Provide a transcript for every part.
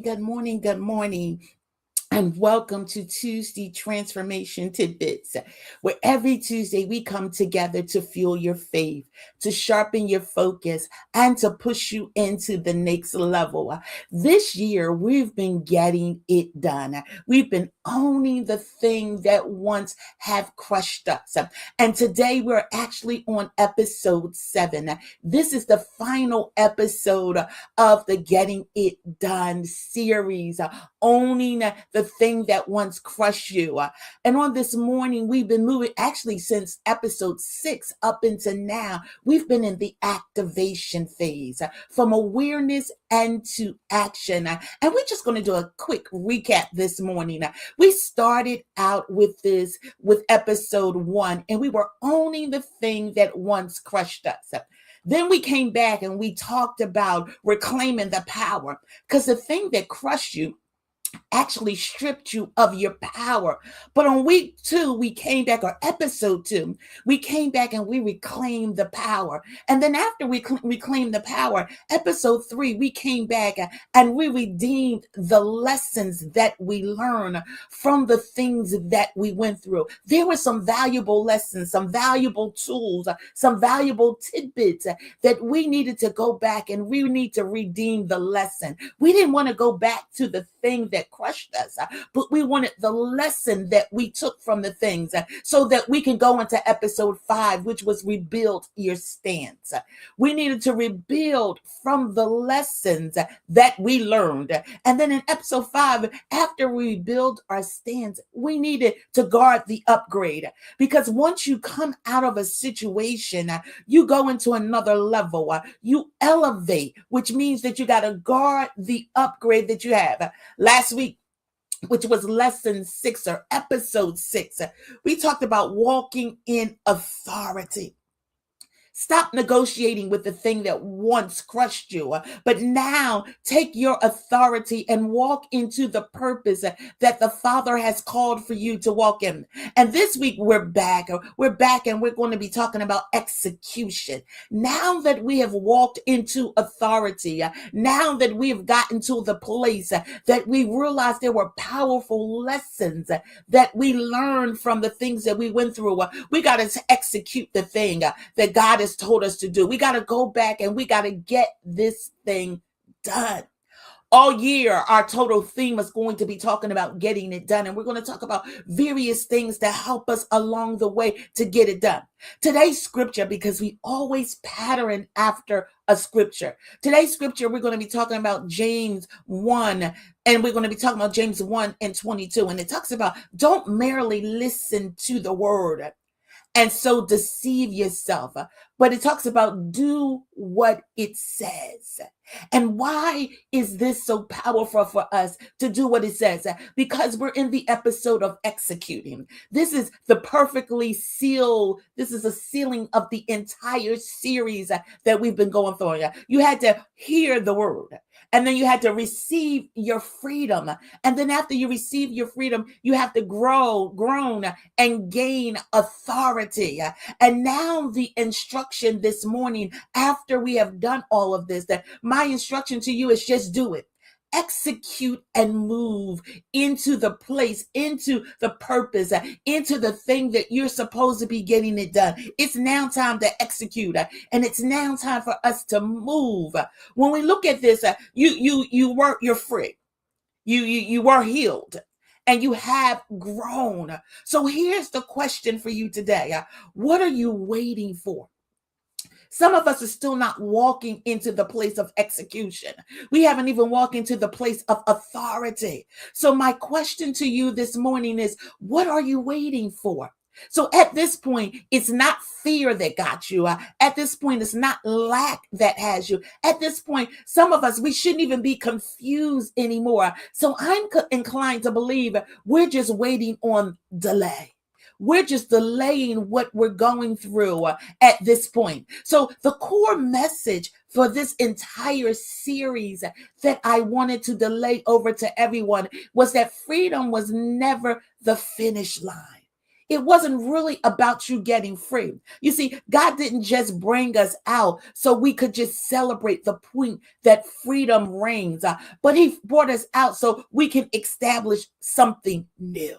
good morning, good morning. And welcome to Tuesday Transformation Tidbits, where every Tuesday we come together to fuel your faith, to sharpen your focus, and to push you into the next level. This year, we've been getting it done. We've been owning the thing that once have crushed us. And today we're actually on episode 7. This is the final episode of the Getting It Done series, owning the thing that once crushed you. And on this morning, we've been moving actually since episode 6 up into now. We've been in the activation phase from awareness and to action. And we're just going to do a quick recap this morning. We started out with episode 1, and we were owning the thing that once crushed us. Then we came back and we talked about reclaiming the power, because the thing that crushed you actually stripped you of your power. But on week 2, we came back, or episode 2, we came back and we reclaimed the power. And then after we reclaimed the power, episode 3, we came back and we redeemed the lessons that we learned from the things that we went through. There were some valuable lessons, some valuable tools, some valuable tidbits that we needed to go back and we need to redeem the lesson. We didn't want to go back to the thing that crushed us, but we wanted the lesson that we took from the things so that we can go into episode 5, which was rebuild your stance. We needed to rebuild from the lessons that we learned. And then in episode 5, after we rebuild our stance, we needed to guard the upgrade, because once you come out of a situation, you go into another level, you elevate, which means that you got to guard the upgrade that you have. Last week, which was lesson 6 or episode 6, we talked about walking in authority. Stop negotiating with the thing that once crushed you, but now take your authority and walk into the purpose that the Father has called for you to walk in. And this week we're back and we're going to be talking about execution. Now that we have walked into authority, now that we have gotten to the place that we realized there were powerful lessons that we learned from the things that we went through, we got to execute the thing that God has told us to do. We got to go back and we got to get this thing done. All year, our total theme is going to be talking about getting it done. And we're going to talk about various things to help us along the way to get it done. Today's scripture, because we always pattern after a scripture. Today's scripture, we're going to be talking about James 1, and we're going to be talking about James 1 and 22. And it talks about, don't merely listen to the word and so deceive yourself, but it talks about do what it says. And why is this so powerful for us to do what it says? Because we're in the episode of executing. This is the perfectly sealed, this is a sealing of the entire series that we've been going through. You had to hear the word, and then you had to receive your freedom. And then after you receive your freedom, you have to groan and gain authority. And now the instruction this morning, after we have done all of this, that my instruction to you is just do it. Execute and move into the place, into the purpose, into the thing that you're supposed to be getting it done. It's now time to execute, and it's now time for us to move. When we look at this, you're free. You were healed, and you have grown. So here's the question for you today. What are you waiting for? Some of us are still not walking into the place of execution. We haven't even walked into the place of authority. So my question to you this morning is, what are you waiting for? So at this point, it's not fear that got you. At this point, it's not lack that has you. At this point, some of us, we shouldn't even be confused anymore. So I'm inclined to believe we're just waiting on delay. We're just delaying what we're going through at this point. So the core message for this entire series that I wanted to delay over to everyone was that freedom was never the finish line. It wasn't really about you getting free. You see, God didn't just bring us out so we could just celebrate the point that freedom reigns, but He brought us out so we can establish something new.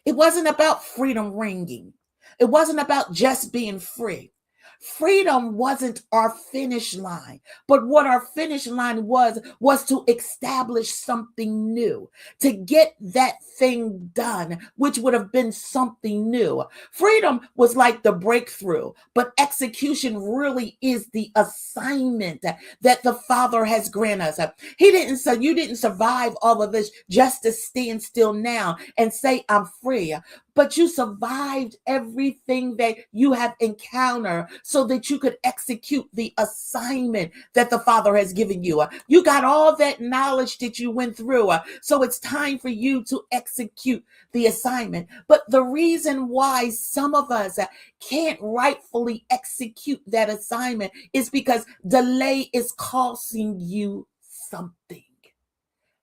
It wasn't about freedom ringing. It wasn't about just being free. Freedom wasn't our finish line, but what our finish line was to establish something new, to get that thing done, which would have been something new. Freedom was like the breakthrough, but execution really is the assignment that the Father has granted us. He didn't say you didn't survive all of this just to stand still now and say, I'm free. But you survived everything that you have encountered so that you could execute the assignment that the Father has given you. You got all that knowledge that you went through. So it's time for you to execute the assignment. But the reason why some of us can't rightfully execute that assignment is because delay is costing you something.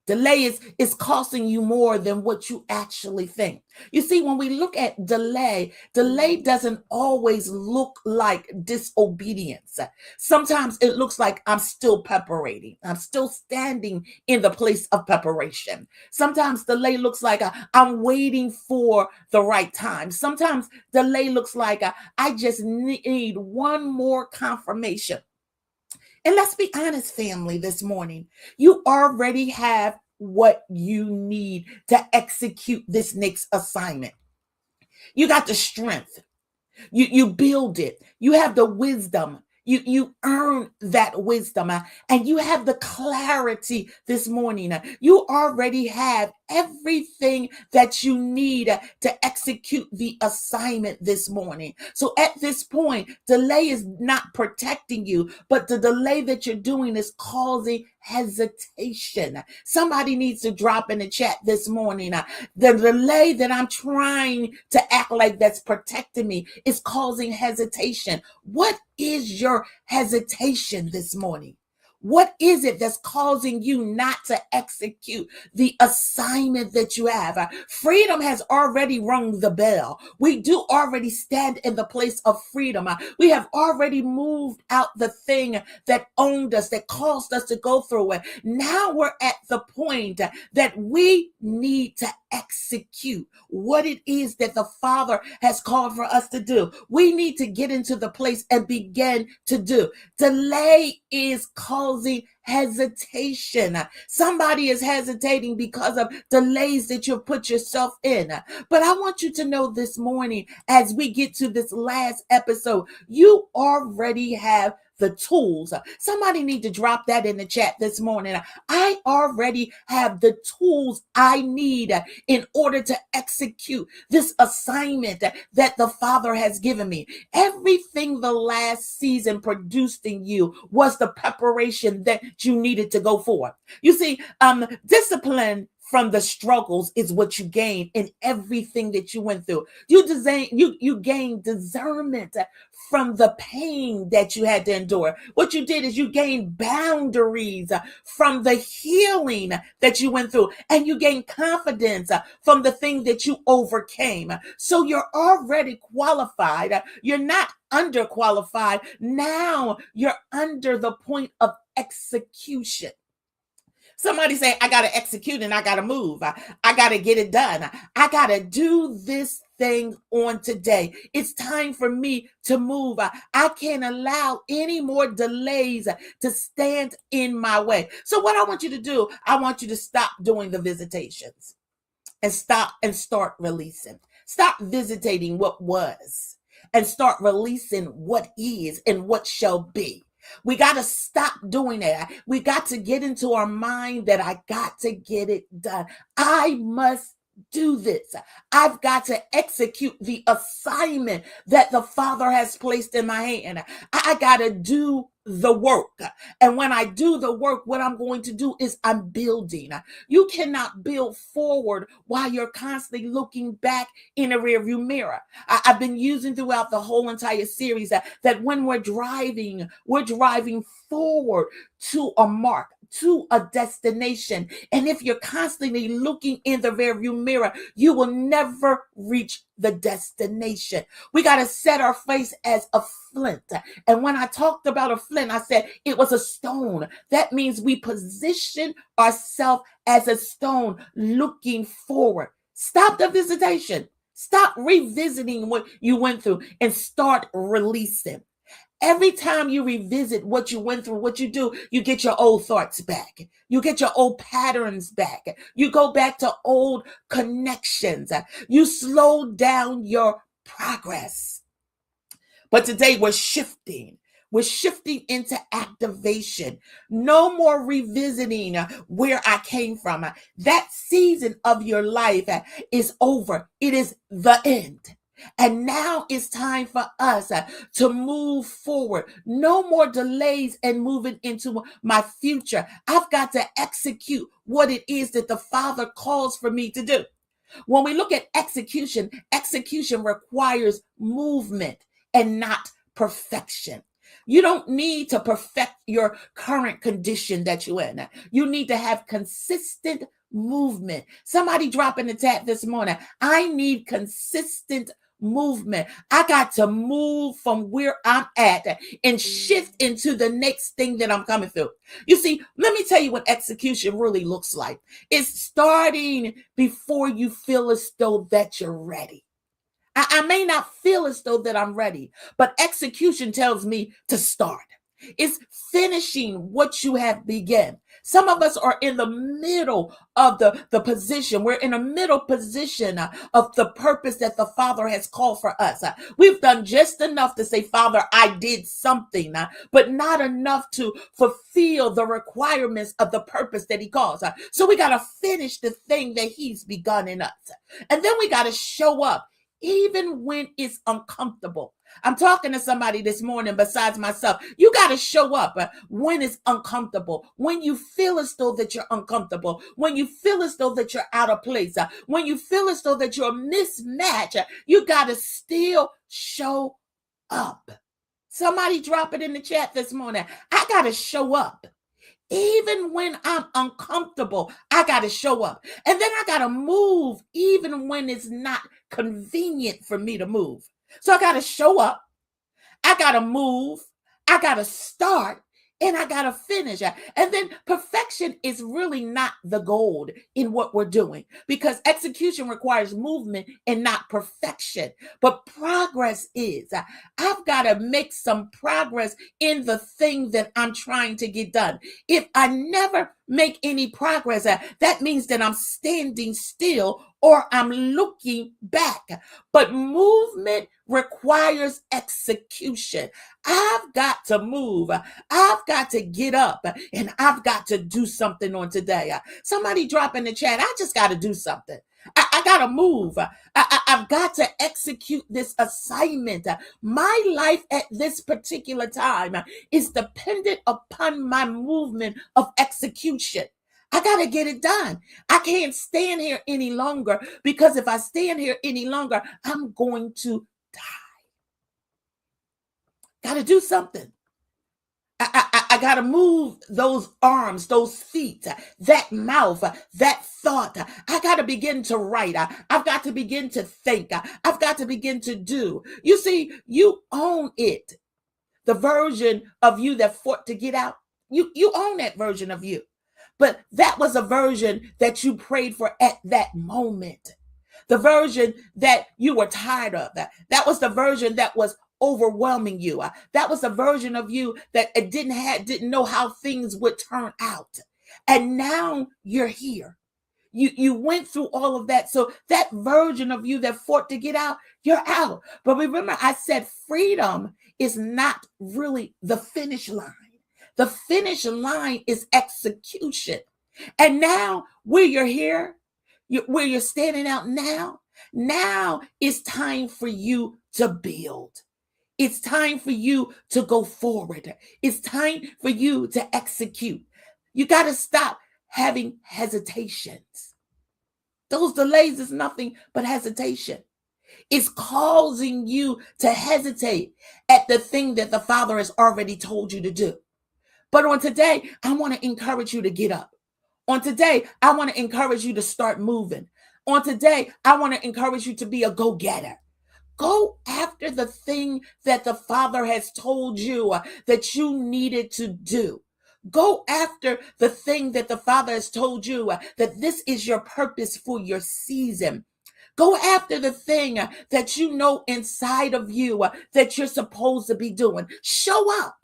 Delay is costing you more than what you actually think. You see, when we look at delay doesn't always look like disobedience. Sometimes it looks like I'm still preparating. I'm still standing in the place of preparation. Sometimes delay looks like I'm waiting for the right time. Sometimes delay looks like I just need one more confirmation. And let's be honest, family, this morning, you already have what you need to execute this next assignment. You got the strength. You build it. You have the wisdom. You earn that wisdom, and you have the clarity this morning. You already have everything that you need to execute the assignment this morning. So at this point, delay is not protecting you, but the delay that you're doing is causing hesitation. Somebody needs to drop in the chat this morning. The delay that I'm trying to act like that's protecting me is causing hesitation. What is your hesitation this morning? What is it that's causing you not to execute the assignment that you have? Freedom has already rung the bell. We do already stand in the place of freedom. We have already moved out the thing that owned us, that caused us to go through it. Now we're at the point that we need to execute what it is that the Father has called for us to do. We need to get into the place and begin to do. Delay is causing hesitation. Somebody is hesitating because of delays that you've put yourself in. But I want you to know this morning, as we get to this last episode, you already have the tools. Somebody need to drop that in the chat this morning. I already have the tools I need in order to execute this assignment that the Father has given me. Everything the last season produced in you was the preparation that you needed to go for. You see, discipline from the struggles is what you gain in everything that you went through. You gain discernment from the pain that you had to endure. What you did is you gained boundaries from the healing that you went through, and you gained confidence from the thing that you overcame. So you're already qualified. You're not underqualified. Now you're under the point of execution. Somebody say, I got to execute and I got to move. I got to get it done. I got to do this thing on today. It's time for me to move. I can't allow any more delays to stand in my way. So what I want you to do, I want you to stop doing the visitations and start releasing. Stop visitating what was and start releasing what is and what shall be. We got to stop doing that. We got to get into our mind that I got to get it done. I must do this. I've got to execute the assignment that the Father has placed in my hand. I got to do the work. And when I do the work, what I'm going to do is I'm building. You cannot build forward while you're constantly looking back in a rearview mirror. I've been using throughout the whole entire series that when we're driving forward to a mark. to a destination. And if you're constantly looking in the rearview mirror, you will never reach the destination. We got to set our face as a flint. And when I talked about a flint, I said it was a stone. That means we position ourselves as a stone looking forward. Stop the visitation. Stop revisiting what you went through and start releasing. Every time you revisit what you went through, what you do, you get your old thoughts back. You get your old patterns back. You go back to old connections. You slow down your progress. But today we're shifting. We're shifting into activation. No more revisiting where I came from. That season of your life is over. It is the end. And now it's time for us to move forward. No more delays and moving into my future. I've got to execute what it is that the Father calls for me to do. When we look at execution, execution requires movement and not perfection. You don't need to perfect your current condition that you're in. You need to have consistent movement. Somebody drop in the chat this morning. I need consistent movement. I got to move from where I'm at and shift into the next thing that I'm coming through. You see, let me tell you what execution really looks like. It's starting before you feel as though that you're ready. I may not feel as though that I'm ready, but execution tells me to start. It's finishing what you have begun. Some of us are in the middle of the position. We're in a middle position of the purpose that the Father has called for us. We've done just enough to say, Father, I did something, but not enough to fulfill the requirements of the purpose that he calls. So we got to finish the thing that he's begun in us. And then we got to show up even when it's uncomfortable. I'm talking to somebody this morning besides myself. You got to show up when it's uncomfortable, when you feel as though that you're uncomfortable, when you feel as though that you're out of place, when you feel as though that you're a mismatch. You got to still show up. Somebody drop it in the chat this morning. I got to show up. Even when I'm uncomfortable, I got to show up. And then I got to move even when it's not convenient for me to move. So I got to show up. I got to move. I got to start. And I got to finish. And then perfection is really not the goal in what we're doing, because execution requires movement and not perfection. But progress is. I've got to make some progress in the thing that I'm trying to get done. If I never make any progress, that means that I'm standing still or I'm looking back. But movement requires execution. I've got to move. I've got to get up and I've got to do something on today. Somebody drop in the chat. I just got to do something. I got to move. I've got to execute this assignment. My life at this particular time is dependent upon my movement of execution. I got to get it done. I can't stand here any longer, because if I stand here any longer, I'm going to die. Got to do something. I got to move those arms, those feet, that mouth, that thought. I got to begin to write. I've got to begin to think. I've got to begin to do. You see, you own it. The version of you that fought to get out, you own that version of you. But that was a version that you prayed for at that moment. The version that you were tired of. That was the version that was overwhelming you. That was a version of you that didn't know how things would turn out. And now you're here. You went through all of that. So that version of you that fought to get out, you're out. But remember, I said freedom is not really the finish line. The finish line is execution. And now where you're here, where you're standing out now it's time for you to build. It's time for you to go forward. It's time for you to execute. You got to stop having hesitations. Those delays is nothing but hesitation. It's causing you to hesitate at the thing that the Father has already told you to do. But on today, I want to encourage you to get up. On today, I want to encourage you to start moving. On today, I want to encourage you to be a go-getter. Go after the thing that the Father has told you that you needed to do. Go after the thing that the Father has told you that this is your purpose for your season. Go after the thing that you know inside of you that you're supposed to be doing. Show up,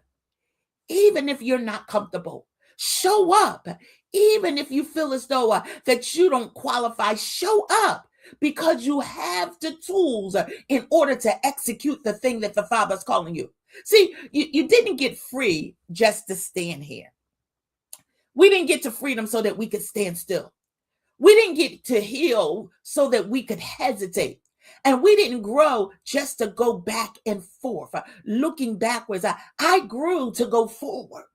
even if you're not comfortable. Show up, even if you feel as though that you don't qualify. Show up, because you have the tools in order to execute the thing that the Father's calling you. See, you didn't get free just to stand here. We didn't get to freedom so that we could stand still. We didn't get to heal so that we could hesitate. And we didn't grow just to go back and forth, looking backwards. I grew to go forward.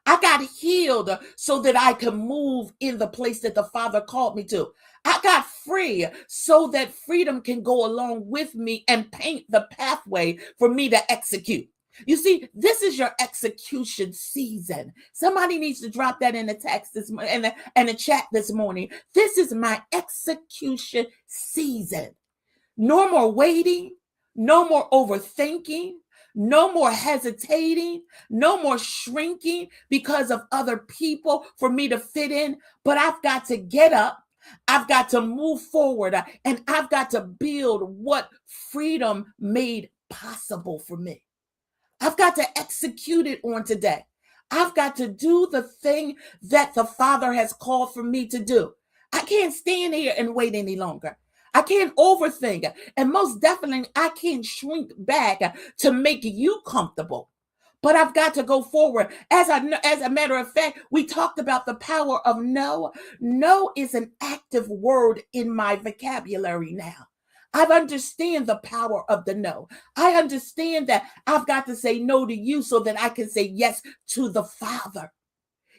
I got healed so that I could move in the place that the Father called me to. I got free so that freedom can go along with me and paint the pathway for me to execute. You see, this is your execution season. Somebody needs to drop that in the text this morning and the chat this morning. This is my execution season. No more waiting, no more overthinking, no more hesitating, no more shrinking because of other people for me to fit in. But I've got to get up. I've got to move forward, and I've got to build what freedom made possible for me. I've got to execute it on today. I've got to do the thing that the Father has called for me to do. I can't stand here and wait any longer. I can't overthink. And most definitely, I can't shrink back to make you comfortable. But I've got to go forward. As a matter of fact, we talked about the power of no. No is an active word in my vocabulary now. I understand the power of the no. I understand that I've got to say no to you so that I can say yes to the Father.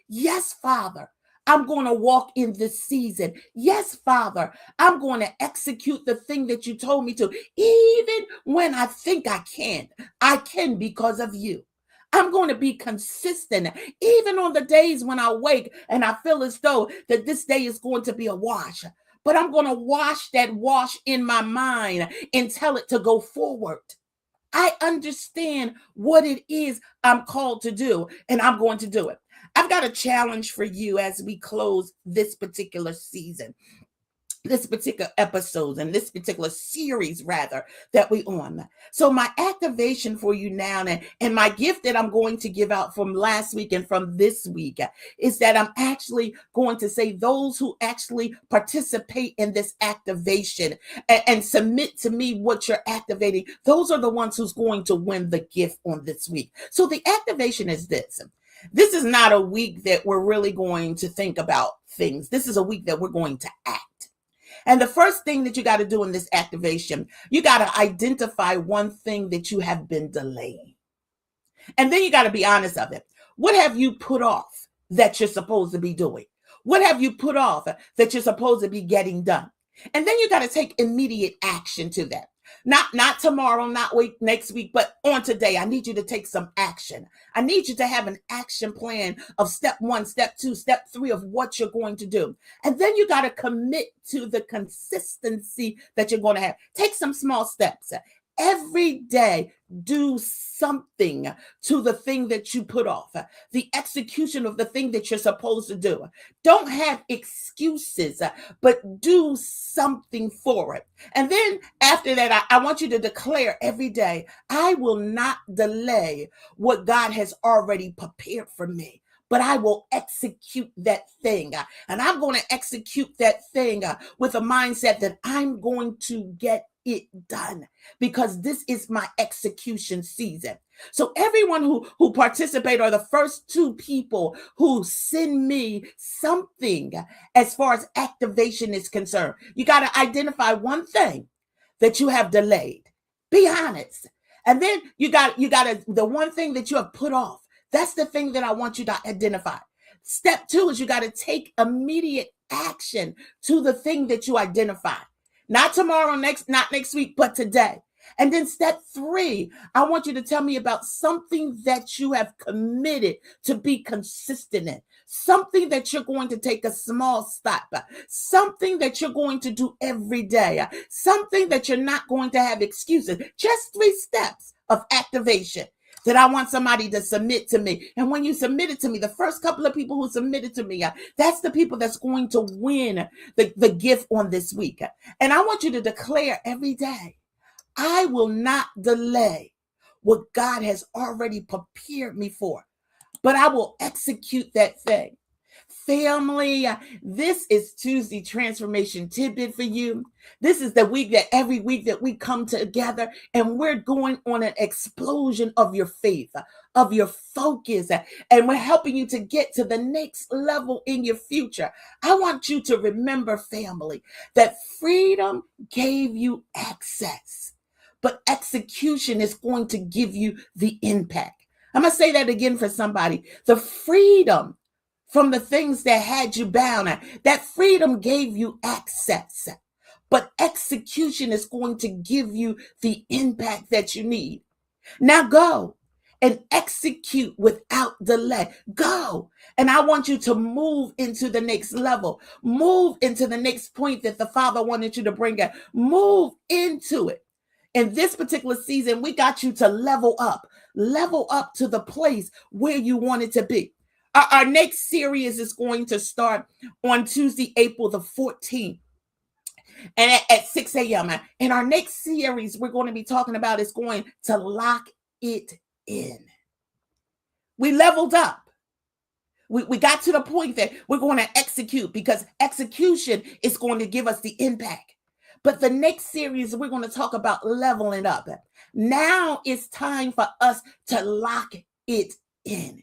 Yes, Father, I'm going to walk in this season. Yes, Father, I'm going to execute the thing that you told me to. Even when I think I can because of you. I'm going to be consistent, even on the days when I wake and I feel as though that this day is going to be a wash. But I'm going to wash that wash in my mind and tell it to go forward. I understand what it is I'm called to do, and I'm going to do it. I've got a challenge for you as we close this particular season, this particular episode, and this particular series, rather, that we on. So my activation for you now, and my gift that I'm going to give out from last week and from this week is that I'm actually going to say those who actually participate in this activation and submit to me what you're activating, those are the ones who's going to win the gift on this week. So the activation is this. This is not a week that we're really going to think about things. This is a week that we're going to act. And the first thing that you got to do in this activation, you got to identify one thing that you have been delaying. And then you got to be honest of it. What have you put off that you're supposed to be doing? What have you put off that you're supposed to be getting done? And then you got to take immediate action to that. Not tomorrow, not next week, but on today. I need you to take some action. I need you to have an action plan of step 1, step 2, step 3 of what you're going to do. And then you got to commit to the consistency that you're going to have. Take some small steps. Every day, do something to the thing that you put off, the execution of the thing that you're supposed to do. Don't have excuses, but do something for it. And then after that, I want you to declare every day, I will not delay what God has already prepared for me, but I will execute that thing. And I'm going to execute that thing with a mindset that I'm going to get it done, because this is my execution season. So everyone who participate are the first 2 people who send me something as far as activation is concerned. You got to identify one thing that you have delayed. Be honest. And then you got to, the one thing that you have put off. That's the thing that I want you to identify. Step 2 is you got to take immediate action to the thing that you identify. Not tomorrow, not next week, but today. And then step 3, I want you to tell me about something that you have committed to be consistent in, something that you're going to take a small step, something that you're going to do every day, something that you're not going to have excuses. Just 3 steps of activation that I want somebody to submit to me. And when you submit it to me, the first couple of people who submitted to me, that's the people that's going to win the gift on this week. And I want you to declare every day, I will not delay what God has already prepared me for, but I will execute that thing. Family, this is Tuesday Transformation Tidbit for you. This is the week that every week that we come together and we're going on an explosion of your faith, of your focus, and we're helping you to get to the next level in your future. I want you to remember, family, that freedom gave you access, but execution is going to give you the impact. I'm going to say that again for somebody. The freedom from the things that had you bound, that freedom gave you access, but execution is going to give you the impact that you need. Now go and execute without delay. Go. And I want you to move into the next level. Move into the next point that the Father wanted you to bring out. Move into it. In this particular season, we got you to level up to the place where you wanted to be. Our next series is going to start on Tuesday, April the 14th, and at 6 a.m. And our next series we're going to be talking about is going to lock it in. We leveled up. We got to the point that we're going to execute, because execution is going to give us the impact. But the next series, we're going to talk about leveling up. Now it's time for us to lock it in.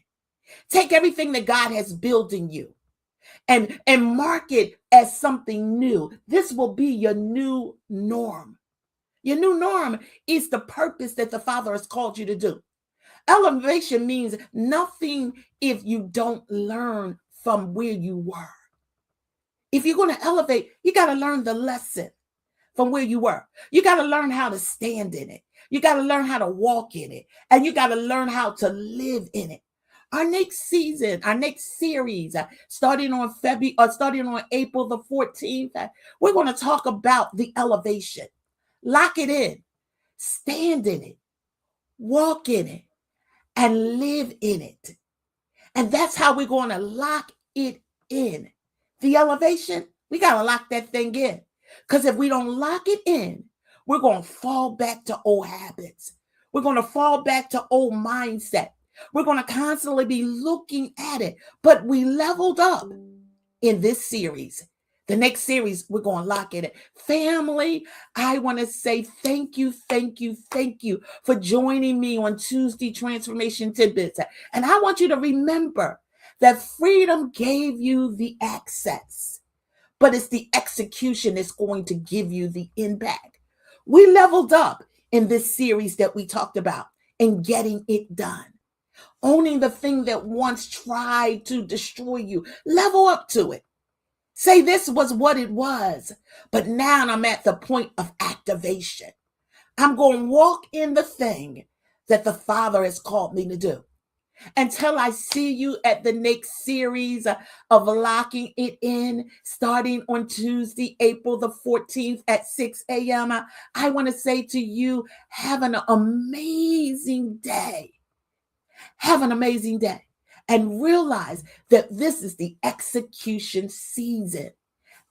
Take everything that God has built in you and mark it as something new. This will be your new norm. Your new norm is the purpose that the Father has called you to do. Elevation means nothing if you don't learn from where you were. If you're going to elevate, you got to learn the lesson from where you were. You got to learn how to stand in it. You got to learn how to walk in it. And you got to learn how to live in it. Our next season, our next series, starting on April the 14th, we're going to talk about the elevation. Lock it in, stand in it, walk in it, and live in it. And that's how we're going to lock it in. The elevation, we got to lock that thing in. Because if we don't lock it in, we're going to fall back to old habits. We're going to fall back to old mindset. We're going to constantly be looking at it. But we leveled up in this series. The next series, we're going to lock it in. Family, I want to say thank you for joining me on Tuesday Transformation Tidbits. And I want you to remember that freedom gave you the access, but it's the execution that's going to give you the impact. We leveled up in this series that we talked about and getting it done. Owning the thing that once tried to destroy you. Level up to it. Say this was what it was, but now I'm at the point of activation. I'm going to walk in the thing that the Father has called me to do. Until I see you at the next series of Locking It In, starting on Tuesday, April the 14th at 6 a.m., I want to say to you, have an amazing day. Have an amazing day. And realize that this is the execution season.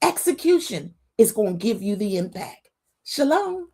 Execution is going to give you the impact. Shalom.